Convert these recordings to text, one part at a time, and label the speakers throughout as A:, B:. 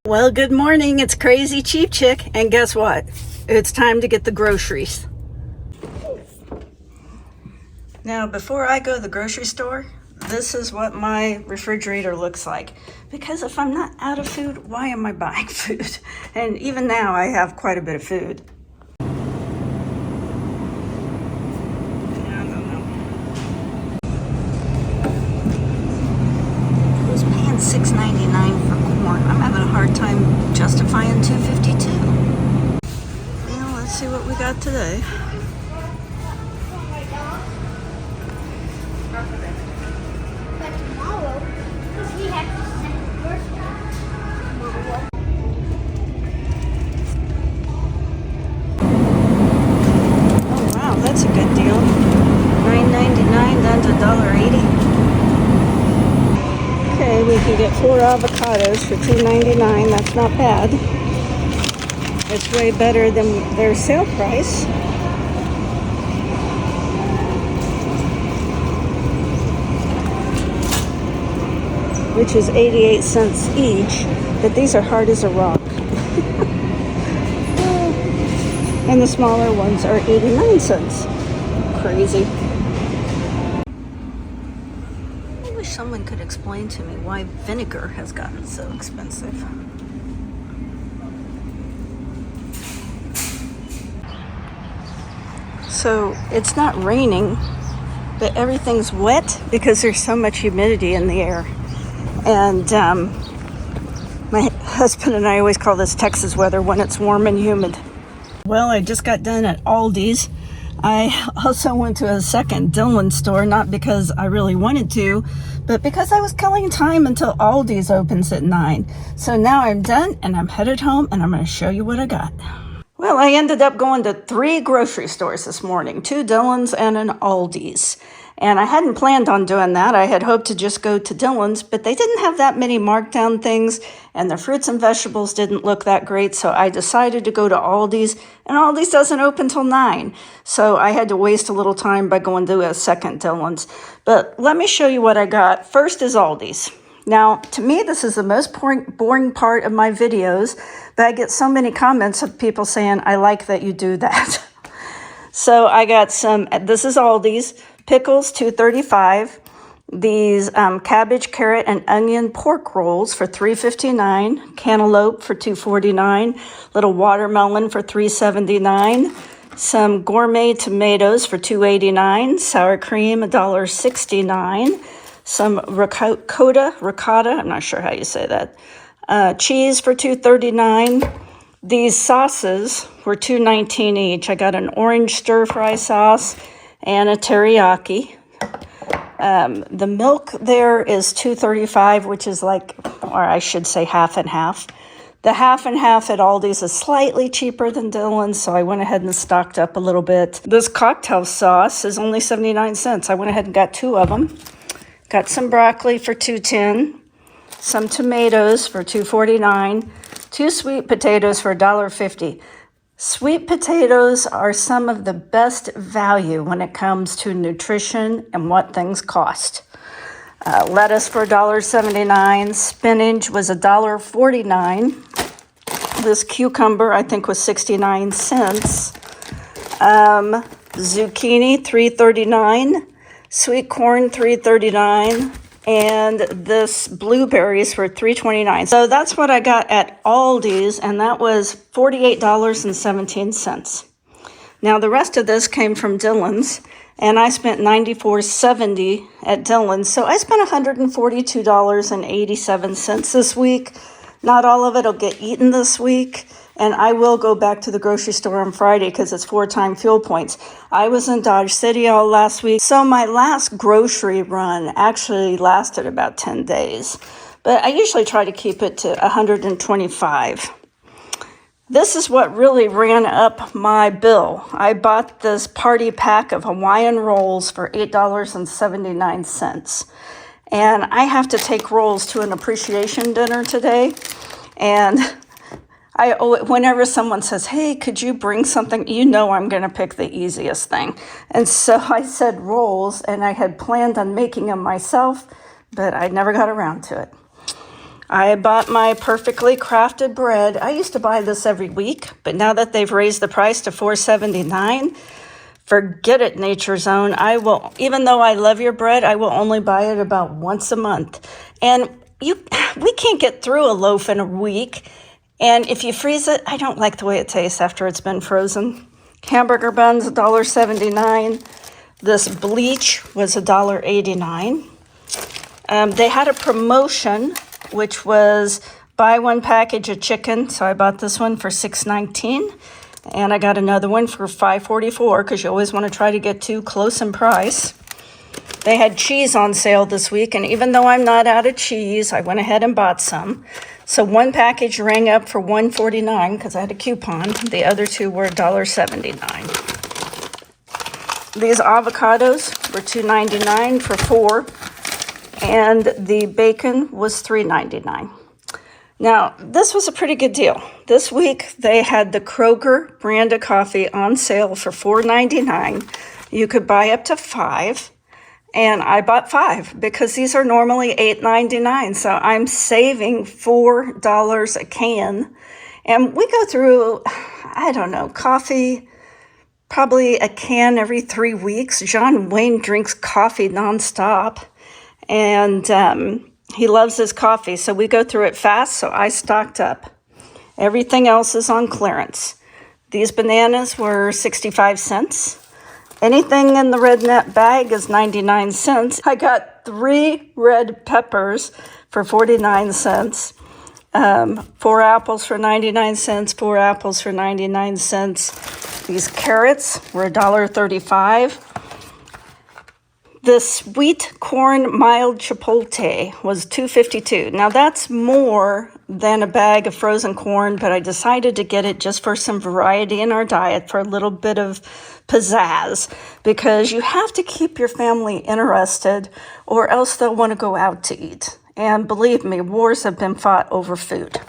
A: Well, good morning. It's Crazy Cheap Chick, and guess what? It's time to get the groceries. Now, before I go to the grocery store, this is what my refrigerator looks like. Because if I'm not out of food, why am I buying food? And even now, I have quite a bit of food. I don't know. Who's paying $6.99 for corn? I'm having a hard time justifying $2.52. Well, let's see what we got today.
B: But tomorrow, because we have to send first tomorrow.
A: Oh wow, that's a good deal. $9.99 down to $1.80. Okay, we can get 4 avocados for $2.99. That's not bad. It's way better than their sale price. Which is 88 cents each, but these are hard as a rock. And the smaller ones are 89 cents. Crazy. I wish someone could explain to me why vinegar has gotten so expensive. So it's not raining, but everything's wet because there's so much humidity in the air. And my husband and I always call this Texas weather when it's warm and humid. Well, I just got done at Aldi's. I also went to a second Dillon store, not because I really wanted to, but because I was killing time until Aldi's opens at 9. So now I'm done and I'm headed home and I'm going to show you what I got. Well, I ended up going to 3 grocery stores this morning, 2 Dillon's and an Aldi's. And I hadn't planned on doing that. I had hoped to just go to Dillon's, but they didn't have that many markdown things, and the fruits and vegetables didn't look that great, so I decided to go to Aldi's, and Aldi's doesn't open till 9. So I had to waste a little time by going to a second Dillon's. But let me show you what I got. First is Aldi's. Now, to me, this is the most boring part of my videos, but I get so many comments of people saying, I like that you do that. So I got some, this is Aldi's, pickles, $2.35. These cabbage, carrot, and onion pork rolls for $3.59. Cantaloupe for $2.49. Little watermelon for $3.79. Some gourmet tomatoes for $2.89. Sour cream, $1.69. Some ricotta, I'm not sure how you say that. Cheese for $2.39. These sauces were $2.19 each. I got an orange stir-fry sauce and a teriyaki. The milk there is $2.35, which is like, or I should say half and half. The half and half at Aldi's is slightly cheaper than Dillon's, so I went ahead and stocked up a little bit. This cocktail sauce is only 79 cents. I went ahead and got 2 of them. Got some broccoli for $2.10, some tomatoes for $2.49, 2 sweet potatoes for $1.50. Sweet potatoes are some of the best value when it comes to nutrition and what things cost. Lettuce for $1.79, spinach was $1.49. This cucumber, I think, was 69 cents. Zucchini, $3.39. Sweet corn, $3.39, and this blueberries for $3.29. So that's what I got at Aldi's, and that was $48.17. Now the rest of this came from Dillon's, and I spent $94.70 at Dillon's. So I spent $142.87 this week. Not all of it will get eaten this week. And I will go back to the grocery store on Friday because it's 4-time fuel points. I was in Dodge City all last week. So my last grocery run actually lasted about 10 days. But I usually try to keep it to 125. This is what really ran up my bill. I bought this party pack of Hawaiian rolls for $8.79. And I have to take rolls to an appreciation dinner today. And whenever someone says, hey, could you bring something, you know I'm going to pick the easiest thing. And so I said rolls, and I had planned on making them myself, but I never got around to it. I bought my perfectly crafted bread. I used to buy this every week, but now that they've raised the price to $4.79, forget it, Nature's Own. I will, even though I love your bread, I will only buy it about once a month. And we can't get through a loaf in a week. And if you freeze it, I don't like the way it tastes after it's been frozen. Hamburger buns, $1.79. This bleach was $1.89. They had a promotion, which was buy one package of chicken. So I bought this one for $6.19. And I got another one for $5.44 because you always want to try to get too close in price. They had cheese on sale this week, and even though I'm not out of cheese, I went ahead and bought some. So one package rang up for $1.49 because I had a coupon. The other two were $1.79. These avocados were $2.99 for 4, and the bacon was $3.99. Now, this was a pretty good deal. This week, they had the Kroger brand of coffee on sale for $4.99. You could buy up to 5, and I bought 5 because these are normally $8.99. So I'm saving $4 a can. And we go through, I don't know, coffee, probably a can every 3 weeks. John Wayne drinks coffee nonstop, and he loves his coffee, so we go through it fast, so I stocked up. Everything else is on clearance. These bananas were 65 cents. Anything in the red net bag is 99 cents. I got 3 red peppers for 49 cents. 4 apples for 99 cents, 4 apples for 99 cents. These carrots were $1.35. The sweet corn mild chipotle was $2.52. Now that's more than a bag of frozen corn, but I decided to get it just for some variety in our diet, for a little bit of pizzazz, because you have to keep your family interested or else they'll want to go out to eat. And believe me, wars have been fought over food.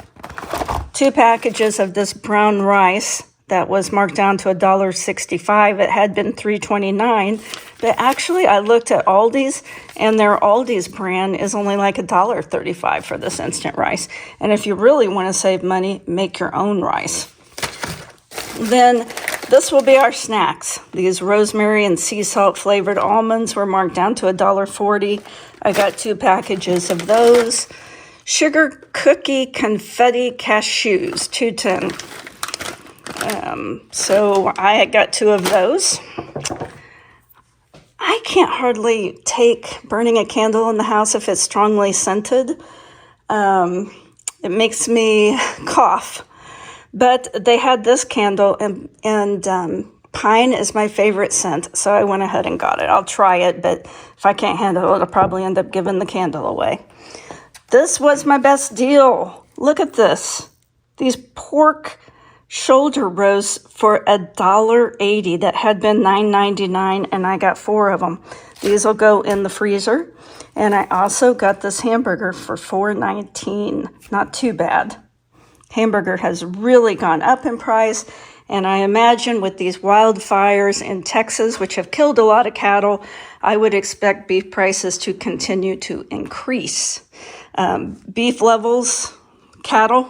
A: 2 packages of this brown rice that was marked down to $1.65. It had been $3.29, but actually I looked at Aldi's, and their Aldi's brand is only like $1.35 for this instant rice. And if you really want to save money, make your own rice. Then this will be our snacks. These rosemary and sea salt flavored almonds were marked down to $1.40. I got 2 packages of those. Sugar cookie confetti cashews, $2.10. So I got 2 of those. I can't hardly take burning a candle in the house if it's strongly scented. It makes me cough. But they had this candle, and pine is my favorite scent, so I went ahead and got it. I'll try it, but if I can't handle it, I'll probably end up giving the candle away. This was my best deal. Look at this. These pork shoulder roasts for $1.80 that had been $9.99, and I got 4 of them. These will go in the freezer. And I also got this hamburger for $4.19. Not too bad. Hamburger has really gone up in price, and I imagine with these wildfires in Texas, which have killed a lot of cattle, I would expect beef prices to continue to increase. Beef levels, cattle,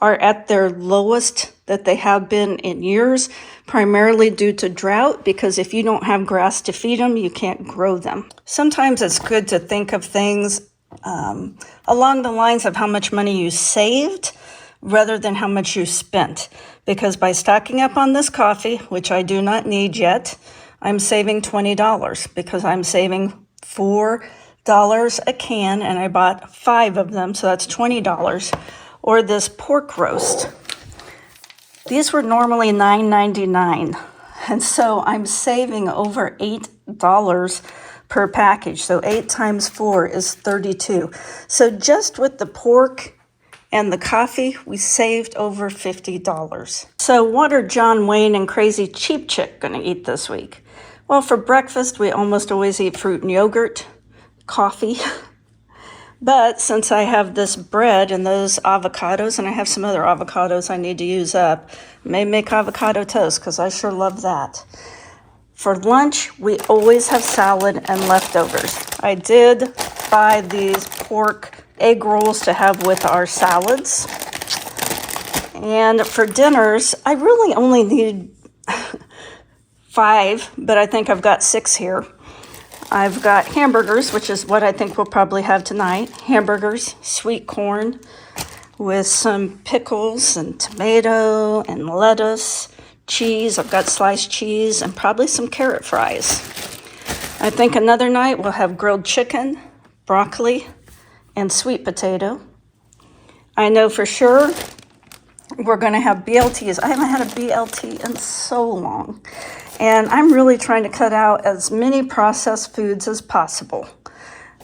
A: are at their lowest that they have been in years, primarily due to drought, because if you don't have grass to feed them, you can't grow them. Sometimes it's good to think of things along the lines of how much money you saved rather than how much you spent. Because by stocking up on this coffee, which I do not need yet, I'm saving $20 because I'm saving $4 a can, and I bought 5 of them, so that's $20. Or this pork roast. These were normally $9.99, and so I'm saving over $8 per package. So 8 times 4 is 32. So just with the pork and the coffee, we saved over $50. So what are John Wayne and Crazy Cheap Chick going to eat this week? Well, for breakfast, we almost always eat fruit and yogurt, coffee. But since I have this bread and those avocados, and I have some other avocados I need to use up, I may make avocado toast because I sure love that. For lunch, we always have salad and leftovers. I did buy these pork egg rolls to have with our salads. And for dinners, I really only need 5, but I think I've got 6 here. I've got hamburgers, which is what I think we'll probably have tonight. Hamburgers, sweet corn with some pickles and tomato and lettuce, cheese. I've got sliced cheese and probably some carrot fries. I think another night we'll have grilled chicken, broccoli, and sweet potato. I know for sure we're going to have BLTs. I haven't had a BLT in so long. And I'm really trying to cut out as many processed foods as possible.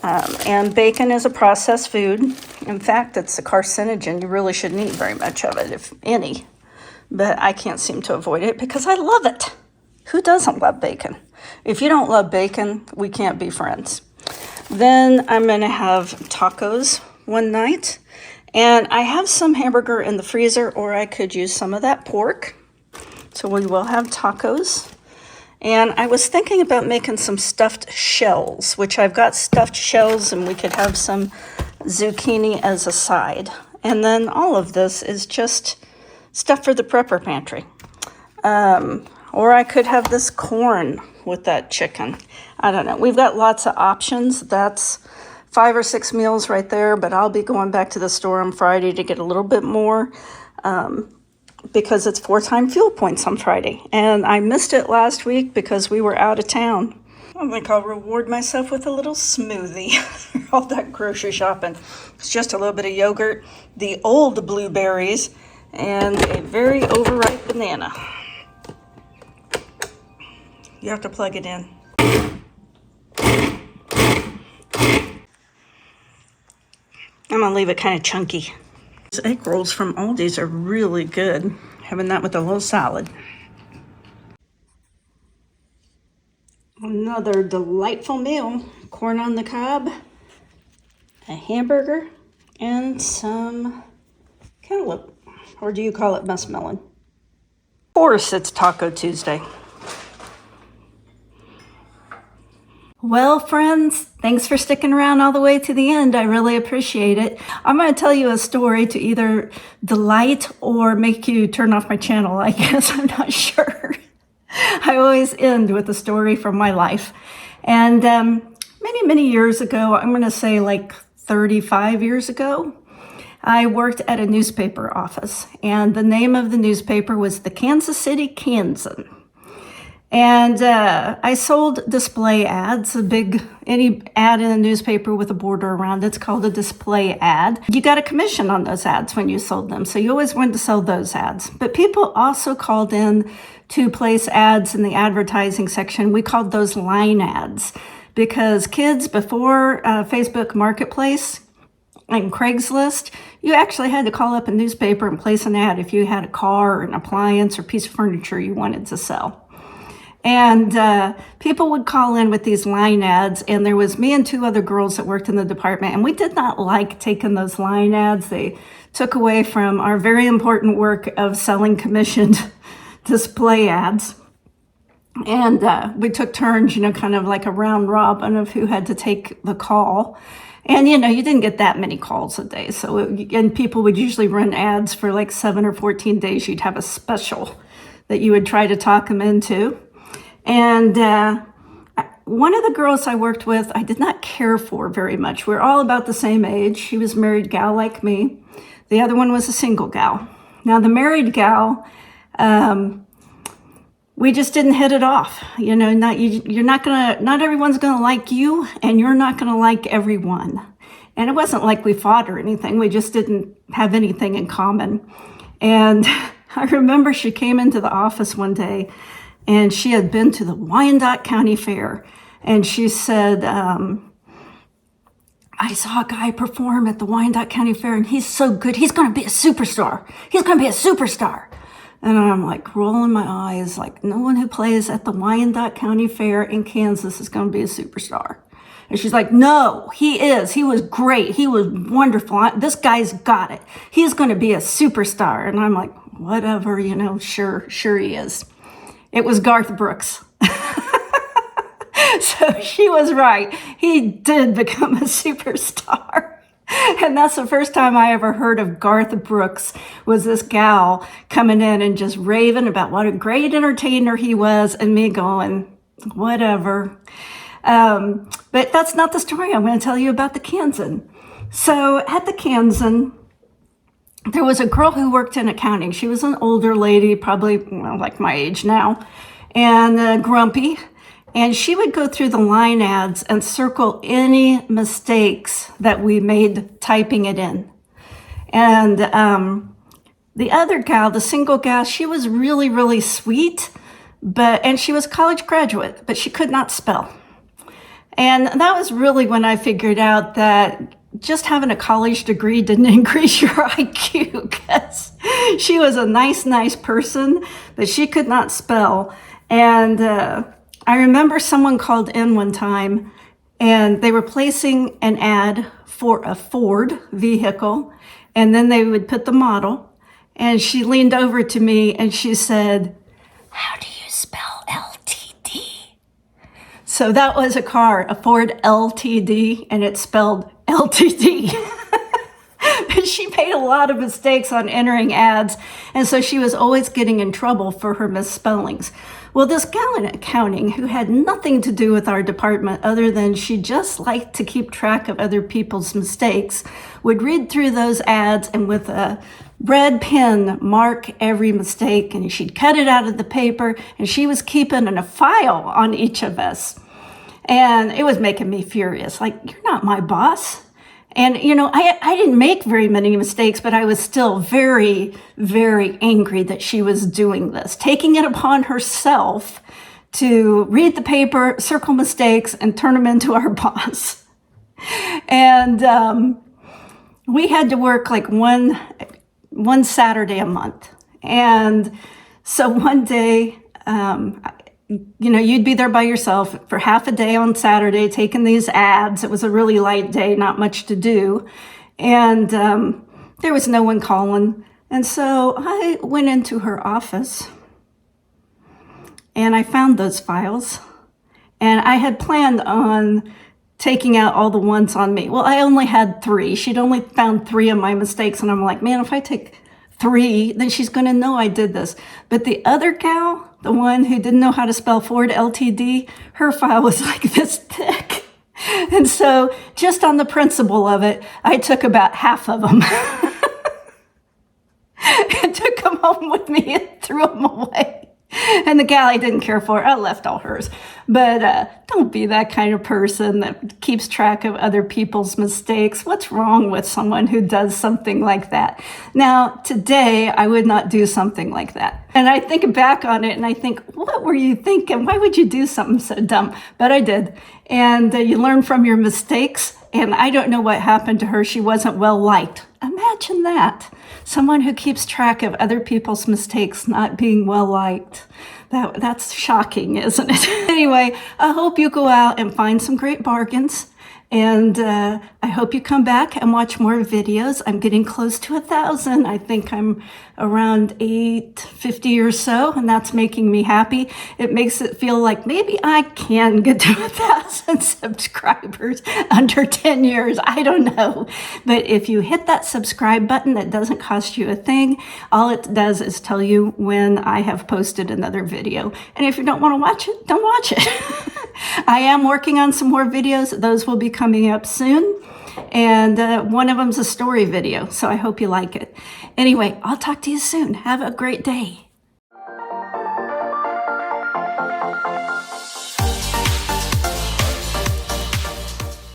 A: And bacon is a processed food. In fact, it's a carcinogen. You really shouldn't eat very much of it, if any. But I can't seem to avoid it because I love it. Who doesn't love bacon? If you don't love bacon, we can't be friends. Then I'm going to have tacos one night. And I have some hamburger in the freezer, or I could use some of that pork. So we will have tacos. And I was thinking about making some stuffed shells, which I've got stuffed shells, and we could have some zucchini as a side. And then all of this is just stuff for the prepper pantry. Or I could have this corn with that chicken. I don't know. We've got lots of options. That's 5 or 6 meals right there, but I'll be going back to the store on Friday to get a little bit more. Because it's 4-time fuel points on Friday. And I missed it last week because we were out of town. I think I'll reward myself with a little smoothie. All that grocery shopping. It's just a little bit of yogurt, the old blueberries, and a very overripe banana. You have to plug it in. I'm gonna leave it kind of chunky. These egg rolls from Aldi's are really good. Having that with a little salad. Another delightful meal. Corn on the cob, a hamburger, and some cantaloupe. Or do you call it muskmelon? Of course, it's Taco Tuesday. Well, friends, thanks for sticking around all the way to the end. I really appreciate it. I'm going to tell you a story to either delight or make you turn off my channel, I guess. I'm not sure. I always end with a story from my life. And many years ago, I'm going to say like 35 years ago, I worked at a newspaper office. And the name of the newspaper was the Kansas City Kansan. And I sold display ads, any ad in a newspaper with a border around it's called a display ad. You got a commission on those ads when you sold them, so you always wanted to sell those ads. But people also called in to place ads in the advertising section. We called those line ads because kids before Facebook Marketplace and Craigslist, you actually had to call up a newspaper and place an ad if you had a car or an appliance or piece of furniture you wanted to sell. And people would call in with these line ads, and there was me and 2 other girls that worked in the department, and we did not like taking those line ads. They took away from our very important work of selling commissioned display ads. And we took turns, kind of like a round robin of who had to take the call. And, you didn't get that many calls a day. And people would usually run ads for like 7 or 14 days. You'd have a special that you would try to talk them into. And one of the girls I worked with, I did not care for very much. We were all about the same age. She was a married gal like me. The other one was a single gal. Now, the married gal, we just didn't hit it off. Not everyone's going to like you, and you're not going to like everyone. And it wasn't like we fought or anything. We just didn't have anything in common. And I remember she came into the office one day, and she had been to the Wyandotte County Fair. And she said, I saw a guy perform at the Wyandotte County Fair, and he's so good. He's going to be a superstar. He's going to be a superstar. And I'm like rolling my eyes, like no one who plays at the Wyandotte County Fair in Kansas is going to be a superstar. And she's like, no, he is. He was great. He was wonderful. This guy's got it. He's going to be a superstar. And I'm like, whatever, sure he is. It was Garth Brooks. So she was right. He did become a superstar. And that's the first time I ever heard of Garth Brooks, was this gal coming in and just raving about what a great entertainer he was, and me going, whatever. But that's not the story I'm going to tell you about the Kansan. So at the Kansan, there was a girl who worked in accounting. She was an older lady, probably like my age now, and grumpy. And she would go through the line ads and circle any mistakes that we made typing it in. And the other gal, the single gal, she was really, really sweet, and she was a college graduate, but she could not spell. And that was really when I figured out that just having a college degree didn't increase your IQ, because she was a nice person, but she could not spell. And I remember someone called in one time and they were placing an ad for a Ford vehicle, and then they would put the model, and she leaned over to me and she said, "How do you spell LTD?" So that was a car, a Ford LTD, and it spelled LTD. She made a lot of mistakes on entering ads, and so she was always getting in trouble for her misspellings. Well, this gal in accounting, who had nothing to do with our department other than she just liked to keep track of other people's mistakes, would read through those ads and with a red pen mark every mistake, and she'd cut it out of the paper, and she was keeping a file on each of us. And it was making me furious. Like, you're not my boss. And, I didn't make very many mistakes, but I was still very, very angry that she was doing this, taking it upon herself to read the paper, circle mistakes, and turn them into our boss. And we had to work like one Saturday a month. And so one day, you'd be there by yourself for half a day on Saturday taking these ads. It was a really light day, not much to do. And there was no one calling. And so I went into her office and I found those files. And I had planned on taking out all the ones on me. Well, I only had 3. She'd only found 3 of my mistakes. And I'm like, man, if I take 3, then she's going to know I did this. But the other gal, the one who didn't know how to spell Ford LTD, her file was like this thick. And so just on the principle of it, I took about half of them and took them home with me and threw them away. And the gal I didn't care for, I left all hers. But don't be that kind of person that keeps track of other people's mistakes. What's wrong with someone who does something like that? Now, today, I would not do something like that. And I think back on it and I think, what were you thinking? Why would you do something so dumb? But I did. And you learn from your mistakes. And I don't know what happened to her. She wasn't well liked. Imagine that. Someone who keeps track of other people's mistakes not being well liked. That's shocking, isn't it? Anyway, I hope you go out and find some great bargains. And I hope you come back and watch more videos. I'm getting close to 1,000. I think I'm around 850 or so, and that's making me happy. It makes it feel like maybe I can get to 1,000 subscribers under 10 years. I don't know. But if you hit that subscribe button, that doesn't cost you a thing. All it does is tell you when I have posted another video. And if you don't want to watch it, don't watch it. I am working on some more videos. Those will be coming up soon. And one of them's a story video, so I hope you like it. Anyway, I'll talk to you soon. Have a great day.